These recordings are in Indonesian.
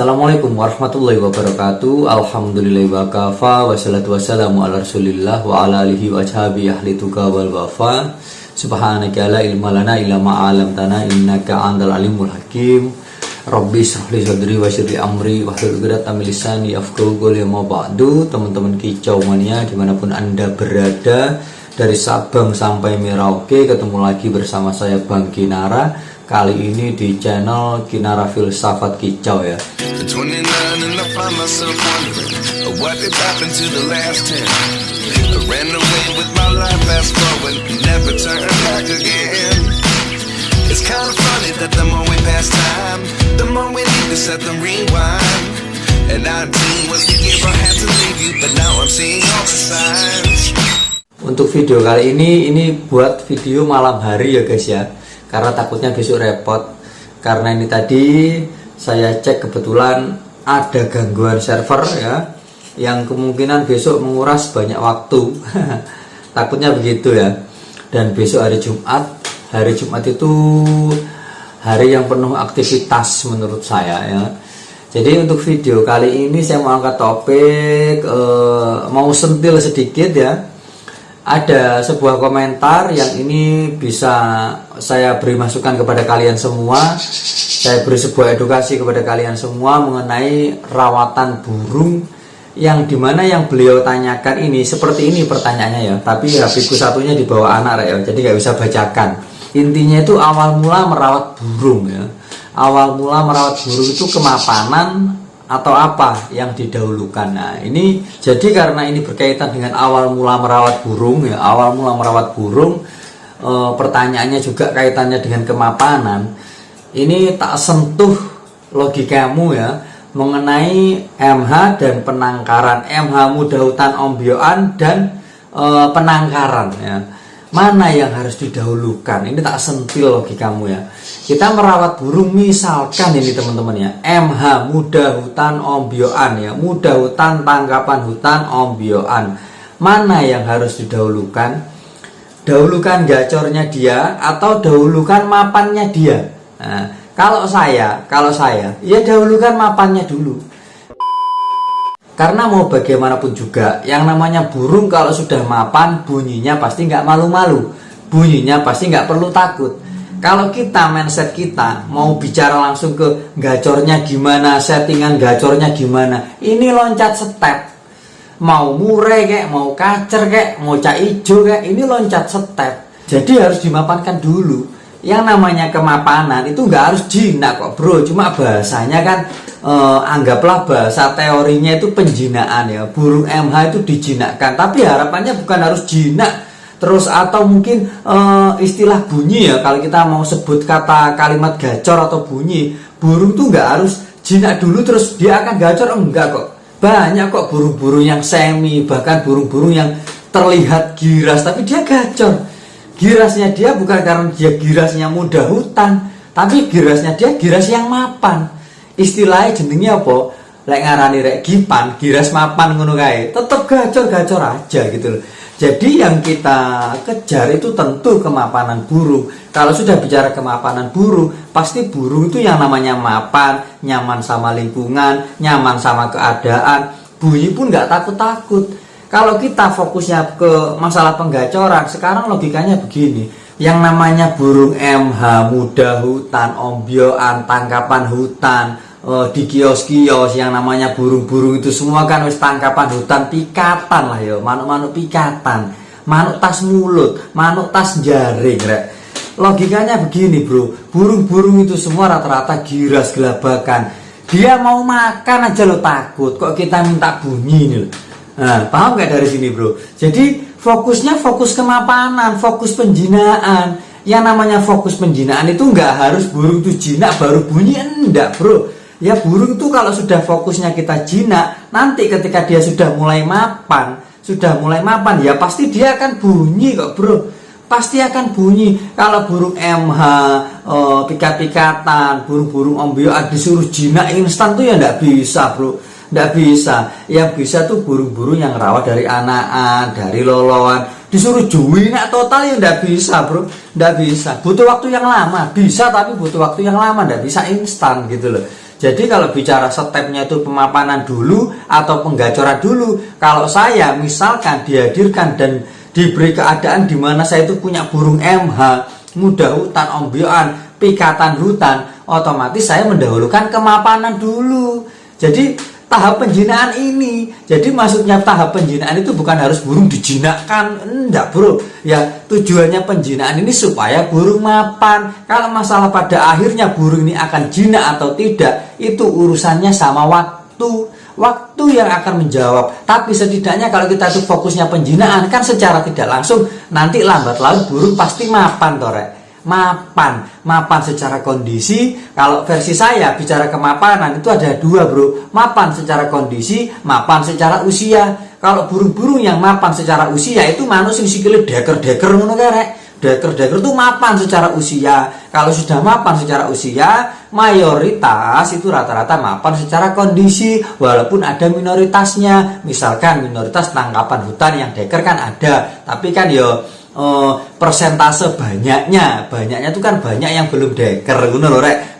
Assalamualaikum warahmatullahi wabarakatuh. Alhamdulillahi wa kafa. Wassalatu wassalamu ala rasulillah wa ala alihi wa ashabi ahli tuqa wal wafa. Subhanaka la ilma lana illa ma 'allamtana innaka antal alimul hakim. Rabbi shrah li sadri wa yassir li amri wahlul 'uqdatam min lisani yafqahu qawli. Ma ba'du. Teman-teman kicau mania dimanapun Anda berada, dari Sabang sampai Merauke, ketemu lagi bersama saya Bang Kinara. Kali ini di channel Kinara Filsafat Kicau ya. Untuk video kali ini buat video malam hari ya guys ya, karena takutnya besok repot. Karena ini tadi saya cek kebetulan ada gangguan server ya, yang kemungkinan besok menguras banyak waktu. Takutnya begitu ya. Dan besok hari Jumat. Hari Jumat itu hari yang penuh aktivitas menurut saya ya. Jadi untuk video kali ini saya mau angkat topik, mau sentil sedikit ya. Ada sebuah komentar yang ini bisa saya beri masukan kepada kalian semua. Saya beri sebuah edukasi kepada kalian semua mengenai rawatan burung, yang dimana yang beliau tanyakan ini seperti ini pertanyaannya ya. Tapi HP-ku satunya di bawah anak ya, jadi nggak bisa bacakan. Intinya itu awal mula merawat burung ya. Awal mula merawat burung itu kemapanan atau apa yang didahulukan. Nah ini jadi karena ini berkaitan dengan awal mula merawat burung ya, awal mula merawat burung, pertanyaannya juga kaitannya dengan kemapanan. Ini tak sentuh logikamu ya mengenai MH dan penangkaran, MH mudah hutan ombyoan dan penangkaran ya. Mana yang harus didahulukan? Ini tak sentil logikamu ya. Kita merawat burung misalkan ini teman-teman ya, MH mudah hutan ombyoan ya, mudah hutan tangkapan hutan ombyoan. Mana yang harus didahulukan? Dahulukan gacornya dia atau dahulukan mapannya dia? Nah, kalau saya ya dahulukan mapannya dulu. Karena mau bagaimanapun juga, yang namanya burung kalau sudah mapan, bunyinya pasti nggak malu-malu, bunyinya pasti nggak perlu takut. Kalau kita mindset kita mau bicara langsung ke gacornya gimana, settingan gacornya gimana, ini loncat step. Mau murai kek, mau kacer kek, mau cak ijo kek, ini loncat step. Jadi harus dimapankan dulu. Yang namanya kemapanan itu nggak harus jinak kok bro, cuma bahasanya kan anggaplah bahasa teorinya itu penjinaan ya. Burung MH itu dijinakkan, tapi harapannya bukan harus jinak terus, atau mungkin istilah bunyi ya. Kalau kita mau sebut kata kalimat gacor atau bunyi, burung tuh nggak harus jinak dulu terus dia akan gacor, enggak kok. Banyak kok burung-burung yang semi, bahkan burung-burung yang terlihat giras tapi dia gacor. Girasnya dia bukan karena dia girasnya mudah hutan, tapi girasnya dia giras yang mapan. Istilahnya jenengnya apa? Lek ngarani rek gipan, giras mapan ngono kae. Tetep gacor-gacor aja gitu loh. Jadi yang kita kejar itu tentu kemapanan burung. Kalau sudah bicara kemapanan burung, pasti burung itu yang namanya mapan, nyaman sama lingkungan, nyaman sama keadaan. Bunyi pun nggak takut-takut. Kalau kita fokusnya ke masalah penggacoran, sekarang logikanya begini. Yang namanya burung MH, mudah hutan, ombyoan, tangkapan hutan, di kios-kios yang namanya burung-burung itu semua kan wis tangkapan hutan, pikatan lah ya, manuk-manuk pikatan, manuk tas mulut, manuk tas jaring rek. Logikanya begini bro, burung-burung itu semua rata-rata giras gelabakan. Dia mau makan aja lo takut, kok kita minta bunyi nih loh. Nah, paham gak dari sini bro? Jadi fokusnya fokus kemapanan, fokus penjinaan. Yang namanya fokus penjinaan itu nggak harus burung itu jinak baru bunyi, enggak bro. Ya burung itu kalau sudah fokusnya kita jinak, nanti ketika dia sudah mulai mapan ya pasti dia akan bunyi kok bro. Pasti akan bunyi. Kalau burung MH, pikat-pikatan, burung-burung ombyoan disuruh jinak instan tuh ya nggak bisa bro. Nggak bisa. Yang bisa tuh burung-burung yang rawat dari anakan, dari loloan. Disuruh juwinak total ya nggak bisa bro. Nggak bisa. Butuh waktu yang lama. Bisa tapi butuh waktu yang lama. Nggak bisa instan gitu loh. Jadi kalau bicara stepnya itu pemapanan dulu atau penggacoran dulu, kalau saya misalkan dihadirkan dan diberi keadaan di mana saya itu punya burung MH, muda hutan, ombyoan, pikatan hutan, otomatis saya mendahulukan kemapanan dulu. Jadi tahap penjinaan ini, jadi maksudnya tahap penjinaan itu bukan harus burung dijinakkan, enggak bro. Ya tujuannya penjinaan ini supaya burung mapan. Kalau masalah pada akhirnya burung ini akan jinak atau tidak, itu urusannya sama waktu yang akan menjawab. Tapi setidaknya kalau kita itu fokusnya penjinaan, kan secara tidak langsung nanti lambat laun burung pasti mapan torek. Mapan secara kondisi. Kalau versi saya bicara kemapanan itu ada dua bro, mapan secara kondisi, mapan secara usia. Kalau burung-burung yang mapan secara usia itu manusia sikile deker-deker ngono karek. Deker-deker itu mapan secara usia. Kalau sudah mapan secara usia, mayoritas itu rata-rata mapan secara kondisi, walaupun ada minoritasnya. Misalkan minoritas tangkapan hutan yang deker kan ada, tapi kan persentase banyaknya itu kan banyak yang belum deker,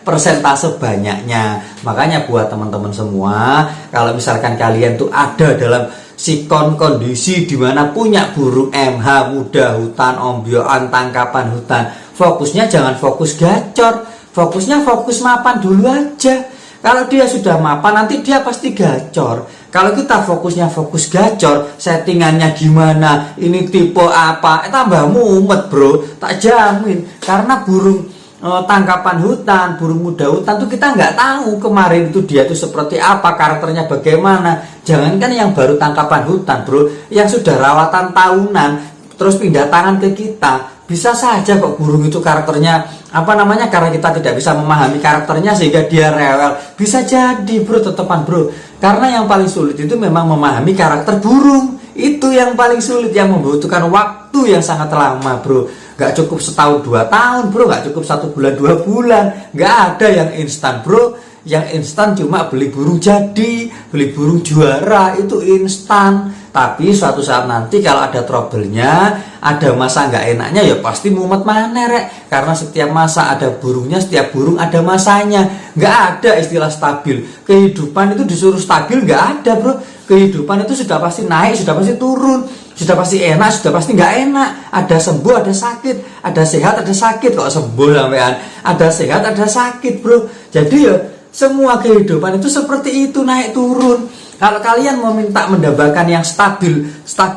persentase banyaknya. Makanya buat teman-teman semua, kalau misalkan kalian tuh ada dalam sikon kondisi di mana punya burung MH, muda hutan, ombyoan, tangkapan hutan, fokusnya jangan fokus gacor, fokusnya fokus mapan dulu aja. Kalau dia sudah mapan nanti dia pasti gacor. Kalau kita fokusnya fokus gacor, settingannya gimana, ini tipe apa, tambah mumet bro, tak jamin. Karena burung tangkapan hutan, burung muda hutan tuh kita nggak tahu kemarin itu dia tuh seperti apa, karakternya bagaimana. Jangankan yang baru tangkapan hutan bro, yang sudah rawatan tahunan terus pindah tangan ke kita, bisa saja kok burung itu karakternya karena kita tidak bisa memahami karakternya sehingga dia rewel. Bisa jadi bro, tetepan bro. Karena yang paling sulit itu memang memahami karakter burung. Itu yang paling sulit, yang membutuhkan waktu yang sangat lama bro. Gak cukup setahun 2 tahun bro, gak cukup 1 bulan 2 bulan. Gak ada yang instan bro. Yang instan cuma beli burung jadi, beli burung juara, itu instan. Tapi suatu saat nanti kalau ada trouble-nya, ada masa nggak enaknya, ya pasti mumet mana rek. Karena setiap masa ada burungnya, setiap burung ada masanya. Nggak ada istilah stabil. Kehidupan itu disuruh stabil nggak ada bro. Kehidupan itu sudah pasti naik, sudah pasti turun, sudah pasti enak, sudah pasti nggak enak. Ada sembuh, ada sakit, ada sehat, ada sakit. Kok sembuh sampean? Ada sehat, ada sakit bro. Jadi ya semua kehidupan itu seperti itu, naik turun. Kalau kalian mau minta mendambakan yang stabil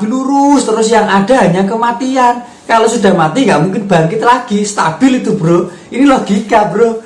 lurus terus, yang ada hanya kematian. Kalau sudah mati nggak mungkin bangkit lagi. Stabil itu bro, ini logika bro.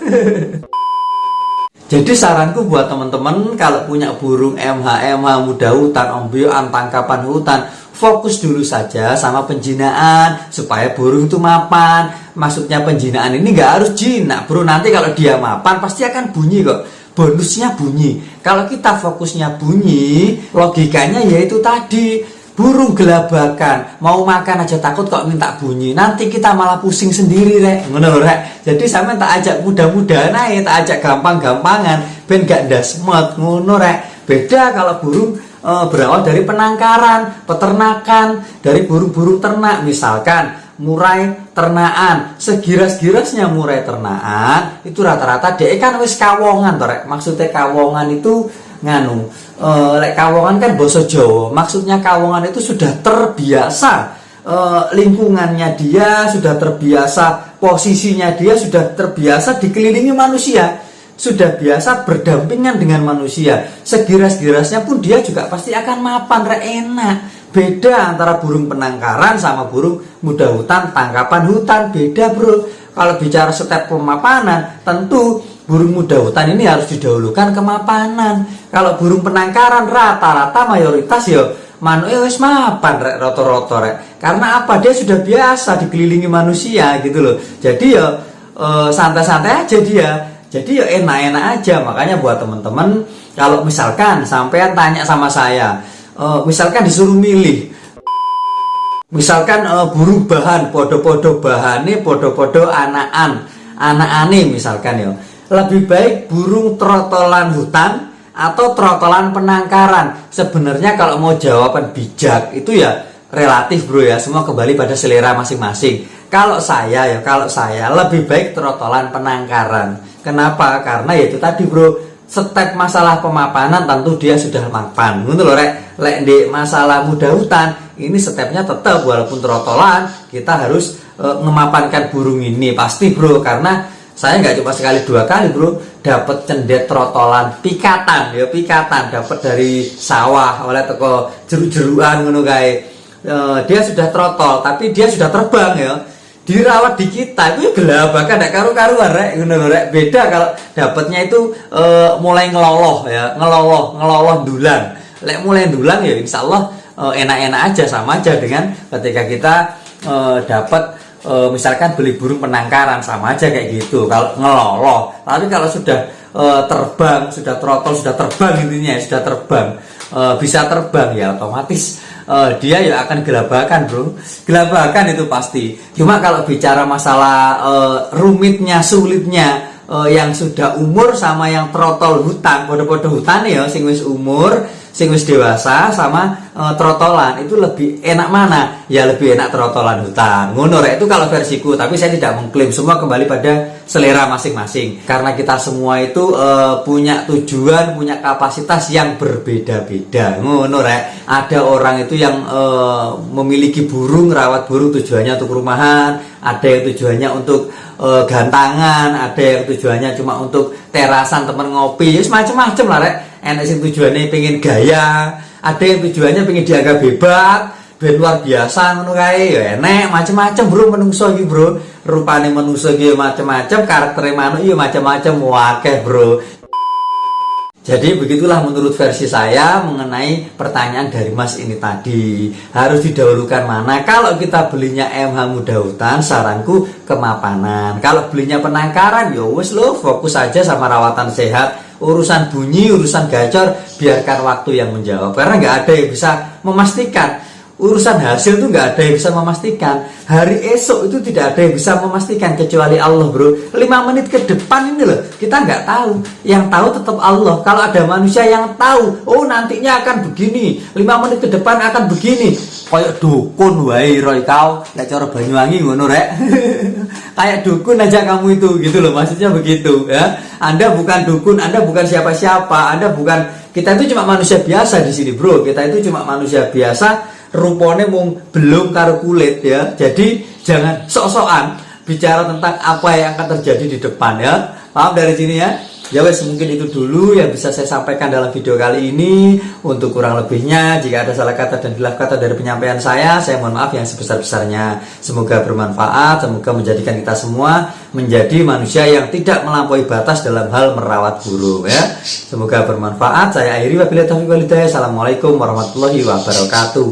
Jadi saranku buat teman-teman, kalau punya burung MH, muda hutan, ombyoan, tangkapan hutan, fokus dulu saja sama penjinaan supaya burung itu mapan. Maksudnya penjinaan ini nggak harus jinak bro, nanti kalau dia mapan pasti akan bunyi kok. Bonusnya bunyi. Kalau kita fokusnya bunyi, logikanya yaitu tadi, burung gelabakan, mau makan aja takut kok minta bunyi. Nanti kita malah pusing sendiri rek. Ngono rek. Jadi sampean tak ajak mudah-mudahan aja, tak ajak gampang-gampangan, ben gak ndasmet ngono rek. Beda kalau burung berawal dari penangkaran, peternakan, dari burung-burung ternak, misalkan murai ternakan, segiras-girasnya murai ternakan itu rata-rata dia kan wis kawongan torek. Maksudnya kawongan itu lek kawongan kan basa Jawa, maksudnya kawongan itu sudah terbiasa, lingkungannya dia sudah terbiasa, posisinya dia sudah terbiasa dikelilingi manusia, sudah biasa berdampingan dengan manusia. Segiras-girasnya pun dia juga pasti akan mapan rek, enak. Beda antara burung penangkaran sama burung muda hutan, tangkapan hutan, beda bro. Kalau bicara step pemapanan, tentu burung muda hutan ini harus didahulukan kemapanan. Kalau burung penangkaran rata-rata mayoritas ya manuke wis mapan rek, roto-roto rek. Karena apa? Dia sudah biasa dikelilingi manusia gitu loh. Jadi ya santai-santai aja dia. Jadi ya enak-enak aja. Makanya buat teman-teman, kalau misalkan sampean tanya sama saya, misalkan disuruh milih, misalkan burung bahan, podo-podo bahane, podo-podo anakane misalkan ya, lebih baik burung trotolan hutan atau trotolan penangkaran. Sebenarnya kalau mau jawaban bijak itu ya relatif bro ya, semua kembali pada selera masing-masing. Kalau saya lebih baik trotolan penangkaran. Kenapa? Karena ya itu tadi bro, step masalah pemapanan tentu dia sudah mapan. Ngono lho rek. Lek di masalah muda hutan ini stepnya tetap walaupun trotolan kita harus memapankan burung ini pasti bro, karena saya nggak cuma sekali dua kali bro dapat cendet trotolan pikatan ya, pikatan dapat dari sawah oleh toko jeruk-jeruan ngono kae. Dia sudah trotol tapi dia sudah terbang ya, dirawat di kita itu gelabakan gak karu-karuan rek ngono rek. Beda kalau dapatnya itu mulai ngeloloh ya, ngeloloh dulan. Lek mulai dulan ya insyaallah enak-enak aja, sama aja dengan ketika kita dapat misalkan beli burung penangkaran, sama aja kayak gitu kalau ngeloloh. Tapi kalau sudah terbang, sudah trotol, sudah terbang intinya sudah terbang, bisa terbang ya otomatis dia ya akan gelabakan bro, gelabakan itu pasti. Cuma kalau bicara masalah rumitnya, sulitnya yang sudah umur sama yang trotol hutan, podo-podo hutan ya, sing wis umur, sing wis dewasa sama trotolan itu lebih enak mana? Ya lebih enak trotolan hutan. Ngono rek, itu kalau versiku, tapi saya tidak mengklaim, semua kembali pada selera masing-masing. Karena kita semua itu punya tujuan, punya kapasitas yang berbeda-beda. Ngono rek. Ada orang itu yang memiliki burung, rawat burung tujuannya untuk rumahan, ada yang tujuannya untuk gantangan, ada yang tujuannya cuma untuk terasan temen ngopi, ya macam-macam lah rek. Enak sing tujuannya pengen gaya, ada yang tujuannya pengen dianggap hebat, ben luar biasa ngono kae ya enek macam-macam bro. Menungso iki bro, rupane menungso iki macam-macam, karaktere manuk ya macam-macam, wakeh bro. Jadi begitulah menurut versi saya mengenai pertanyaan dari Mas ini tadi. Harus didahulukan mana? Kalau kita belinya MH muda hutan, saranku kemapanan. Kalau belinya penangkaran, ya wes lo fokus aja sama rawatan sehat. Urusan bunyi, urusan gacor, biarkan waktu yang menjawab. Karena nggak ada yang bisa memastikan. Urusan hasil itu nggak ada yang bisa memastikan. Hari esok itu tidak ada yang bisa memastikan kecuali Allah bro. 5 menit ke depan ini loh kita nggak tahu. Yang tahu tetap Allah. Kalau ada manusia yang tahu, oh nantinya akan begini, 5 menit ke depan akan begini, kayak dukun wae Roy kau. Lek cara Banyuwangi ngono rek. Kayak dukun aja kamu itu gitu loh, maksudnya begitu ya. Anda bukan dukun, Anda bukan siapa-siapa, Anda bukan, kita itu cuma manusia biasa di sini bro. Kita itu cuma manusia biasa, rupone mung belum karo kulit ya. Jadi jangan sok-sokan bicara tentang apa yang akan terjadi di depan ya. Paham dari sini ya? Ya wes, mungkin itu dulu yang bisa saya sampaikan dalam video kali ini. Untuk kurang lebihnya, jika ada salah kata dan hilaf kata dari penyampaian saya mohon maaf yang sebesar-besarnya. Semoga bermanfaat, semoga menjadikan kita semua menjadi manusia yang tidak melampaui batas dalam hal merawat burung ya. Semoga bermanfaat. Saya akhiri, wabillahi taufiq wal hidayah. Assalamualaikum warahmatullahi wabarakatuh.